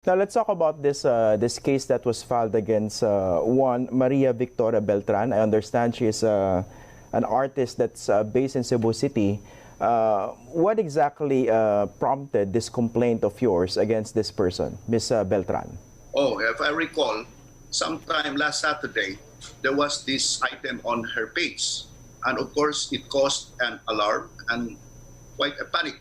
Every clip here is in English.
Now let's talk about this case that was filed against one Maria Victoria Beltran. I understand she is an artist that's based in Cebu City. What exactly prompted this complaint of yours against this person, Miss Beltran? Oh, if I recall, sometime last Saturday, there was this item on her page. And of course, it caused an alarm and quite a panic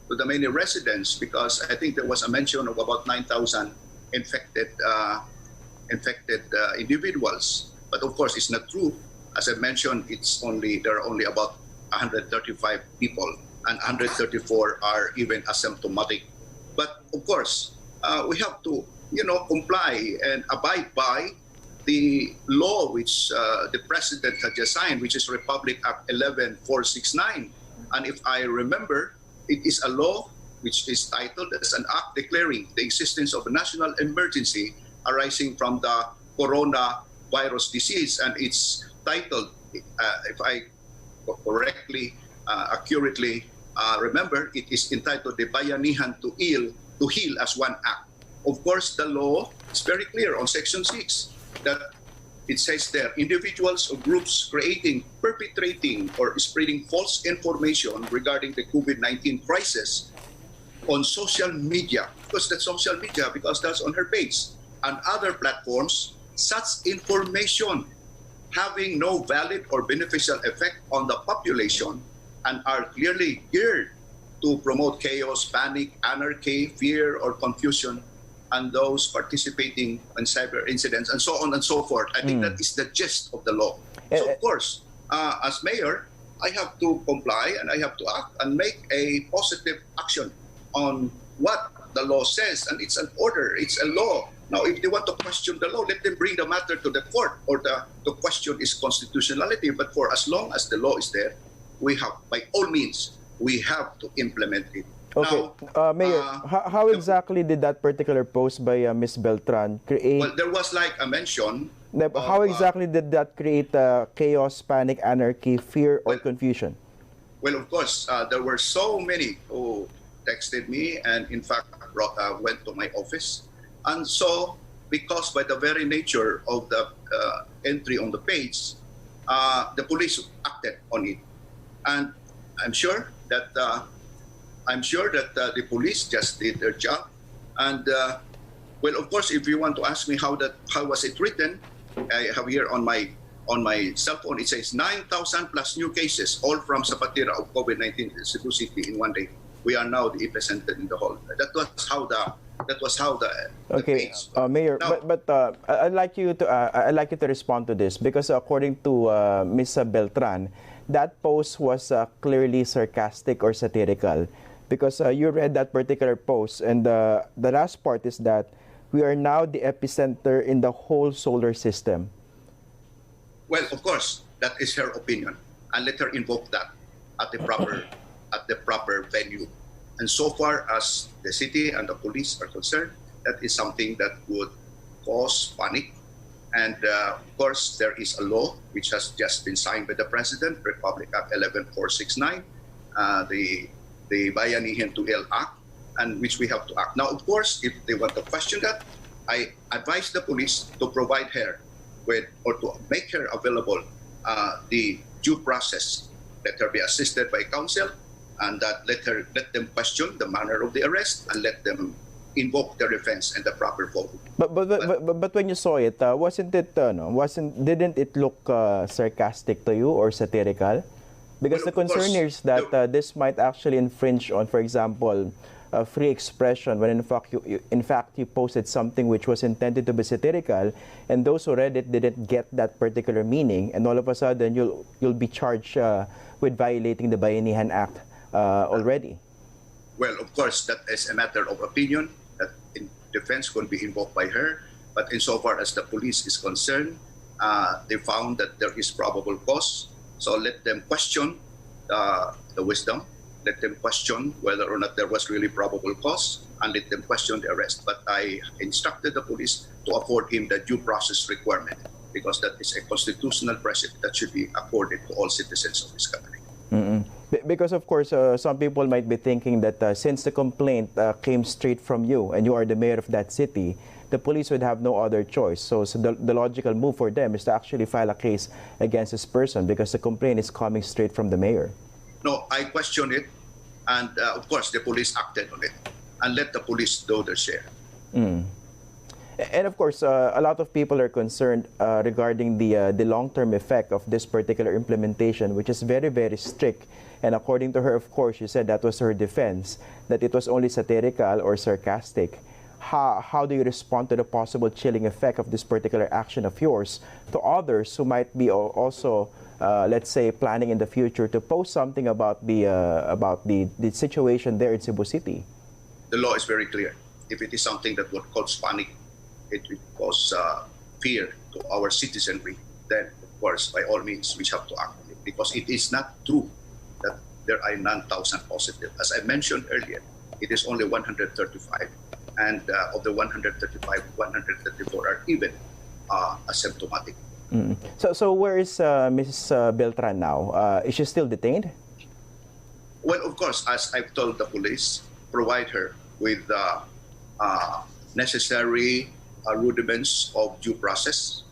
to the many residents, because I think there was a mention of about 9,000 infected individuals. But of course, it's not true. As I mentioned, there are only about 135 people, and 134 are even asymptomatic. But of course, we have to, comply and abide by the law which the president had just signed, which is Republic Act 11469. And if I remember, it is a law which is titled as an act declaring the existence of a national emergency arising from the coronavirus disease. And it's titled, if I correctly, accurately remember, it is entitled the Bayanihan to Heal as One Act. Of course, the law is very clear on Section 6 that it says there, individuals or groups creating, perpetrating, or spreading false information regarding the COVID-19 crisis on social media, because that's social media, because that's on her page, and other platforms, such information having no valid or beneficial effect on the population and are clearly geared to promote chaos, panic, anarchy, fear, or confusion, and those participating in cyber incidents, and so on and so forth. I think that is the gist of the law. So of course, as mayor, I have to comply and I have to act and make a positive action on what the law says. And it's an order, it's a law. Now, if they want to question the law, let them bring the matter to the court, or the question is constitutionality. But for as long as the law is there, we have, by all means, we have to implement it. Okay, now, Mayor, how exactly did that particular post by Ms. Beltran create? Well, there was like a mention. How exactly did that create chaos, panic, anarchy, fear, or confusion? Well, of course, there were so many who texted me and, in fact, went to my office. And so, because by the very nature of the entry on the page, the police acted on it. And I'm sure that the police just did their job. And well, of course, if you want to ask me how was it written, I have here on my cell phone, it says 9,000 plus new cases, all from Zapatera of COVID-19 in Cebu City in one day. We are now the epicenter in the whole. That was how the okay, page. Mayor. Now, but I'd like you to respond to this, because according to Ms. Beltran, that post was clearly sarcastic or satirical, because you read that particular post, and the last part is that we are now the epicenter in the whole solar system. Well, of course, that is her opinion, and let her invoke that at the proper venue. And so far as the city and the police are concerned, that is something that would cause panic. And of course, there is a law which has just been signed by the President, Republic Act 11469, the Bayanihan to Heal Act, and which we have to act. Now, of course, if they want to question that, I advise the police to provide her with, or to make her available, the due process. Let her be assisted by counsel, and that let them question the manner of the arrest, and let them invoke their defense in the proper forum. But when you saw it, didn't it look sarcastic to you or satirical? Because Well, the concern here is that this might actually infringe on, for example, free expression, when in fact you posted something which was intended to be satirical, and those who read it didn't get that particular meaning, and all of a sudden you'll be charged with violating the Bayanihan Act already. Well, of course, that is a matter of opinion. That in defense will be invoked by her. But insofar as the police is concerned, they found that there is probable cause. So let them question the wisdom. Let them question whether or not there was really probable cause, and let them question the arrest. But I instructed the police to afford him the due process requirement, because that is a constitutional precedent that should be accorded to all citizens of this country. Because of course, some people might be thinking that since the complaint came straight from you and you are the mayor of that city, the police would have no other choice. So the logical move for them is to actually file a case against this person because the complaint is coming straight from the mayor. No, I question it, and of course the police acted on it, and let the police do their share. And of course, a lot of people are concerned regarding the long-term effect of this particular implementation, which is very, very strict. And according to her, of course, she said that was her defense, that it was only satirical or sarcastic. How do you respond to the possible chilling effect of this particular action of yours to others who might be also, let's say, planning in the future to post something about the situation there in Cebu City? The law is very clear. If it is something that would cause panic, it will cause fear to our citizenry, then of course, by all means, we have to act on it, because it is not true that there are 9,000 positive. As I mentioned earlier, it is only 135, and of the 135, 134 are even asymptomatic. So where is Mrs. Beltran now? Is she still detained? Well, of course, as I've told the police, provide her with necessary rudiments of due process.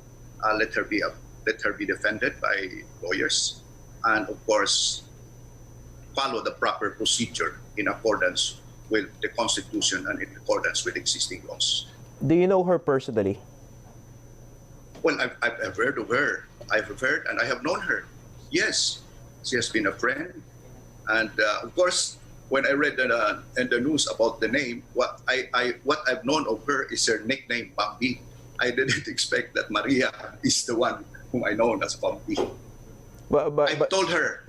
Let her be defended by lawyers, and of course, follow the proper procedure in accordance with the Constitution and in accordance with existing laws. Do you know her personally? Well, I've heard of her. I've heard and I have known her. Yes, she has been a friend, and of course, when I read in the news about the name, what I've known of her is her nickname, Bambi. I didn't expect that Maria is the one whom I know as Bambi. I told her,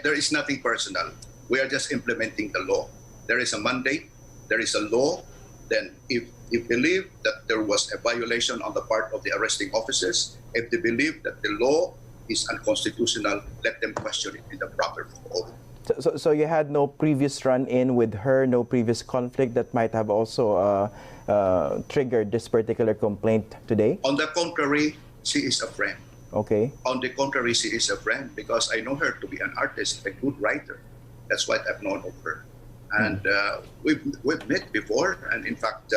there is nothing personal. We are just implementing the law. There is a mandate, there is a law. Then if you believe that there was a violation on the part of the arresting officers, if they believe that the law is unconstitutional, let them question it in the proper form. So you had no previous run-in with her, no previous conflict that might have also triggered this particular complaint today? On the contrary, she is a friend. Okay. On the contrary, she is a friend because I know her to be an artist, a good writer. That's what I've known of her. And we've met before, and in fact,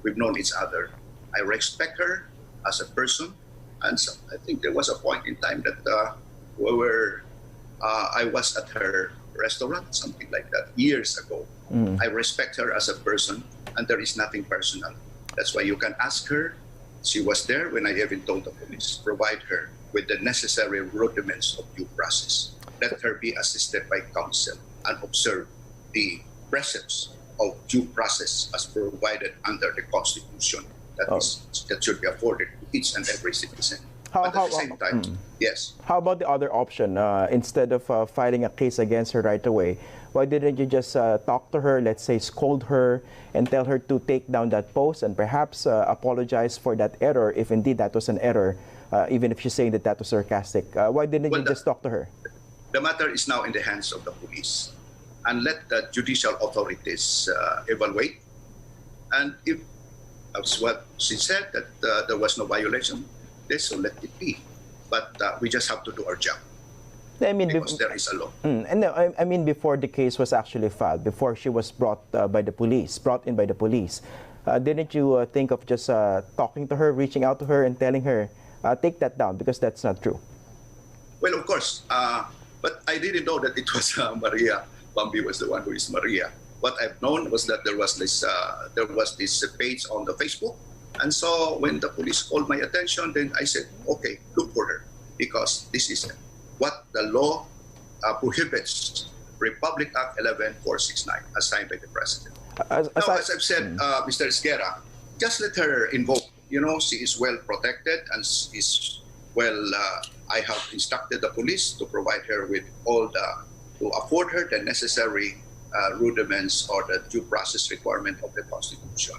we've known each other. I respect her as a person, and so I think there was a point in time that I was at her restaurant, something like that, years ago. I respect her as a person, and there is nothing personal. That's why you can ask her. She was there when I even told the police, provide her with the necessary rudiments of due process. Let her be assisted by counsel and observe the precepts of due process as provided under the Constitution that should be afforded to each and every citizen. But at the same time, yes. How about the other option? Instead of filing a case against her right away, why didn't you just talk to her, let's say scold her, and tell her to take down that post and perhaps apologize for that error, if indeed that was an error, even if she's saying that that was sarcastic? Why didn't you just talk to her? The matter is now in the hands of the police, and let the judicial authorities evaluate. And if, as what she said, that there was no violation, so let it be. But we just have to do our job. I mean, because there is a law. And no, I mean, before the case was actually filed, before she was brought in by the police, didn't you think of just talking to her, reaching out to her, and telling her, take that down because that's not true? Well, of course, but I didn't know that it was Maria. Bambi was the one who is Maria. What I've known was that there was this page on the Facebook. And so when the police called my attention, then I said, okay, look for her, because this is what the law prohibits. Republic Act 11469, as signed by the President. As I've said, Mr. Esguerra, just let her invoke. You know, she is well protected, and is well, I have instructed the police to provide her with to afford her the necessary rudiments or the due process requirement of the Constitution.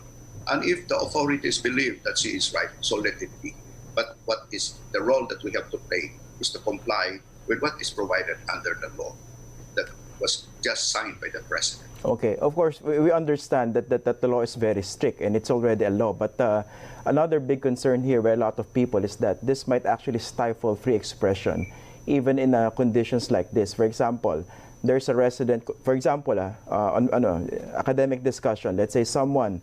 And if the authorities believe that she is right, so let it be. But what is the role that we have to play is to comply with what is provided under the law that was just signed by the President. Okay, of course, we understand that the law is very strict and it's already a law. But another big concern here by a lot of people is that this might actually stifle free expression, even in conditions like this. For example, there's a resident, for example, on academic discussion, let's say someone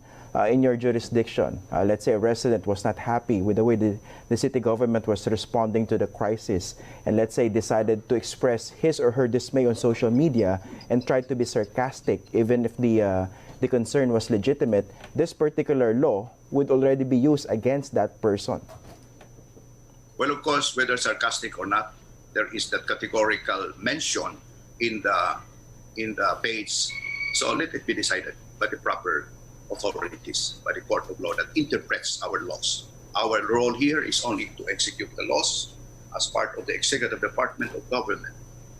in your jurisdiction, let's say a resident was not happy with the way the city government was responding to the crisis, and let's say decided to express his or her dismay on social media and tried to be sarcastic, even if the concern was legitimate, this particular law would already be used against that person. Well, of course, whether sarcastic or not, there is that categorical mention in the page. So let it be decided by the proper authorities, by the court of law that interprets our laws. Our role here is only to execute the laws as part of the executive department of government,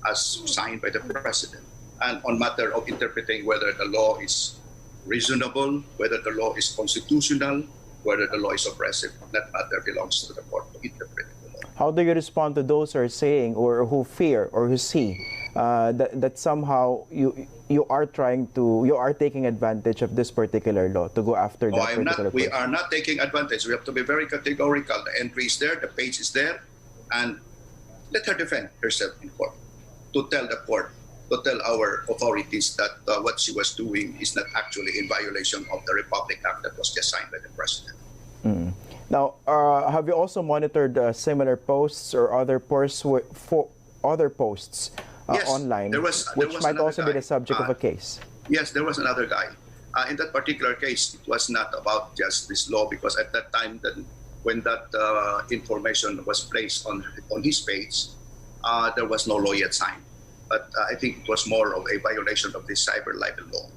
as signed by the president. And on matter of interpreting whether the law is reasonable, whether the law is constitutional, whether the law is oppressive, that matter belongs to the court to interpret the law. How do you respond to those who are saying or who fear or who see that somehow you are taking advantage of this particular law to go after that particular person? We are not taking advantage. We have to be very categorical. The entry is there, the page is there, and let her defend herself in court to tell the court, to tell our authorities that what she was doing is not actually in violation of the Republic Act that was just signed by the president. Mm. Now, have you also monitored similar posts or other posts Yes, online, which might also be the subject of a case? Yes, there was another guy. In that particular case, it was not about just this law, because at that time, when that information was placed on his page, there was no law yet signed. But I think it was more of a violation of the cyber libel law.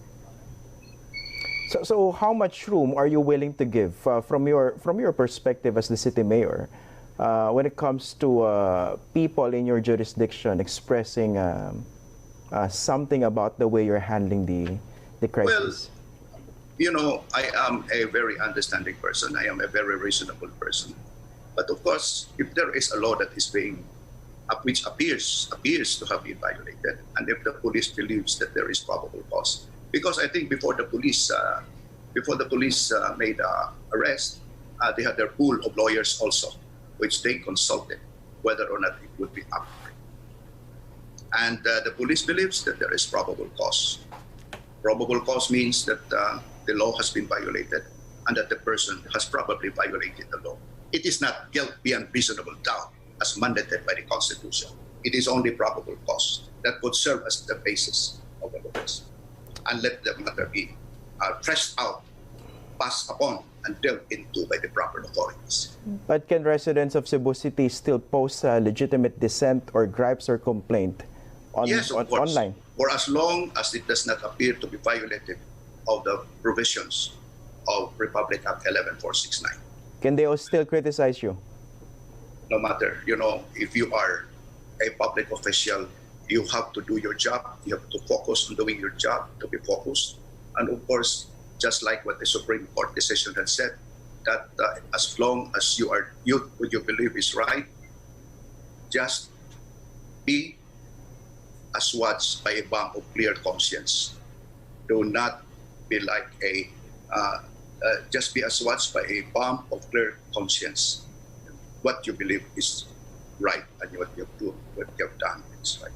So how much room are you willing to give from your perspective as the city mayor when it comes to people in your jurisdiction expressing something about the way you're handling the crisis? Well, you know, I am a very understanding person. I am a very reasonable person. But of course, if there is a law that is being which appears to have been violated, and if the police believes that there is probable cause, because I think before the police made arrest, they had their pool of lawyers also, which they consulted whether or not it would be accurate. And the police believes that there is probable cause. Probable cause means that the law has been violated and that the person has probably violated the law. It is not guilt beyond reasonable doubt as mandated by the Constitution. It is only probable cause that would serve as the basis of the laws. And let the matter be fleshed out, passed upon, and dealt into by the proper authorities. But can residents of Cebu City still post legitimate dissent or gripes or complaint online? For as long as it does not appear to be violative of the provisions of Republic Act 11469. Can they still criticize you? No matter, you know, if you are a public official, you have to do your job. You have to focus on doing your job, to be focused. And of course, just like what the Supreme Court decision had said, that as long as what you believe is right, just be assuaged by a balm of clear conscience. Do not be like just be assuaged by a balm of clear conscience. What you believe is right and what you have done is right.